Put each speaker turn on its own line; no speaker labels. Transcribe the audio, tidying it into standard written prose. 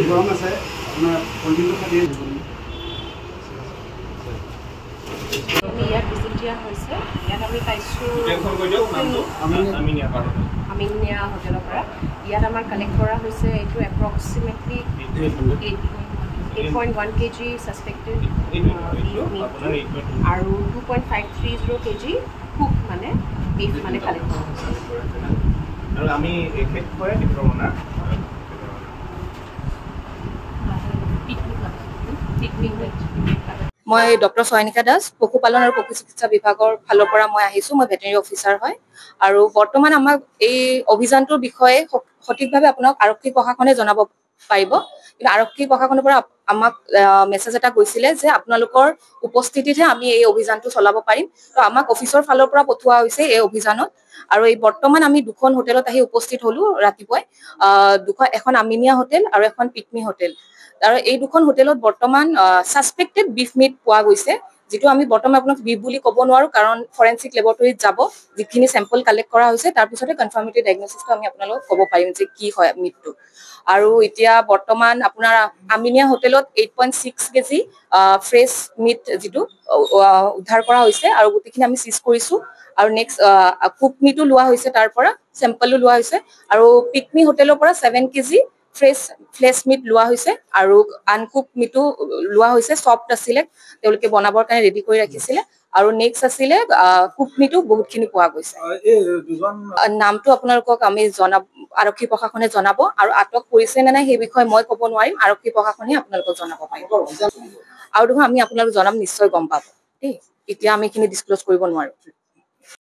গৰম আছে আপোনাৰ কণ্টিনিউ খালি
ইয়াত ভিজিট দিয়া হৈছে ইয়াত আমি পাইছোঁ আমিনিয়া হোটেলৰ পৰা ইয়াত আমাৰ কালেক্ট কৰা হৈছে এইটো এপ্ৰক্সিমেটলি 8.1 kg সাসপেক্টেড আৰু 2.530 kg কুক মানে বিফ মানে কালেক্ট কৰা হৈছে
আৰু আমি একেট কৰে ডিপ্ল'মা
মই ডক্টৰ সয়নিকা দাস পশুপালন আৰু পশু চিকিৎসা বিভাগৰ ফালৰ পৰা মই আহিছোঁ মই ভেটেৰিনেৰী অফিচাৰ হয় আৰু বৰ্তমান আমাক এই অভিযানটোৰ বিষয়ে সঠিকভাৱে আপোনাক আৰক্ষী প্ৰশাসনে জনাব পাৰিব কিন্তু আৰক্ষী প্ৰশাসনৰ পৰা আমাক মেছেজ এটা গৈছিলে যে আপোনালোকৰ উপস্থিতিতহে আমি এই অভিযানটো চলাব পাৰিম তো আমাক অফিচৰ ফালৰ পৰা পঠোৱা হৈছে এই অভিযানত আৰু এই বৰ্তমান আমি দুখন হোটেলত আহি উপস্থিত হলো ৰাতিপুৱাই এখন আমিনিয়া হোটেল আৰু এখন পিকমি হোটেল আৰু এই দুখন হোটেলত বৰ্তমান সাসপেক্টেড বিফ মিট পোৱা গৈছে যেটো আমি বৰ্তমান আপোনাক বিফ বুলি ক'ব নোৱাৰো কাৰণ ফৰেনসিক ল্যাবৰেটৰীত যাব যিখিনি স্যাম্পল কালেক্ট কৰা হৈছে তাৰ পিছতে কনফাৰ্মেটৰি ডায়াগনচিছটো আমি আপোনালোকক ক'ব পাৰিম যে কি হয় মিটটো আৰু এতিয়া বৰ্তমান আপোনাৰ আমিনিয়া হোটেলত 8.6 kg ফ্ৰেছ মিট যেটো উদ্ধাৰ কৰা হৈছে আৰু গোটেইখিনি আমি সিজ কৰিছো আৰু নেক্সট কুক মিটো লোৱা হৈছে তাৰ পৰা স্যাম্পলও লোৱা হৈছে আৰু পিকমি হোটেলৰ পৰা 7 kg ফ্লেশ মিট লোৱা হৈছে আৰু আনকুক মিটো লোৱা হৈছে সফট আছিলে তেওঁলোকে বনাবৰ কাৰণে ৰেডি কৰি ৰাখিছিলে আৰু নেক্সট আছিলে কুক মিটো বহুতখিনি পোৱা গৈছে নামটো আপোনালোকক আমি আৰক্ষী প্ৰশাসনে জনাব আৰু আটক কৰিছে নে নাই সেই বিষয়ে মই ক'ব নোৱাৰিম আৰক্ষী প্ৰশাসনে আপোনালোকক জনাব পাৰিব আৰু দেখোন আমি আপোনালোকক জনাম নিশ্চয় গম পাব দেই এতিয়া আমি এইখিনি ডিসক্লোজ কৰিব নোৱাৰো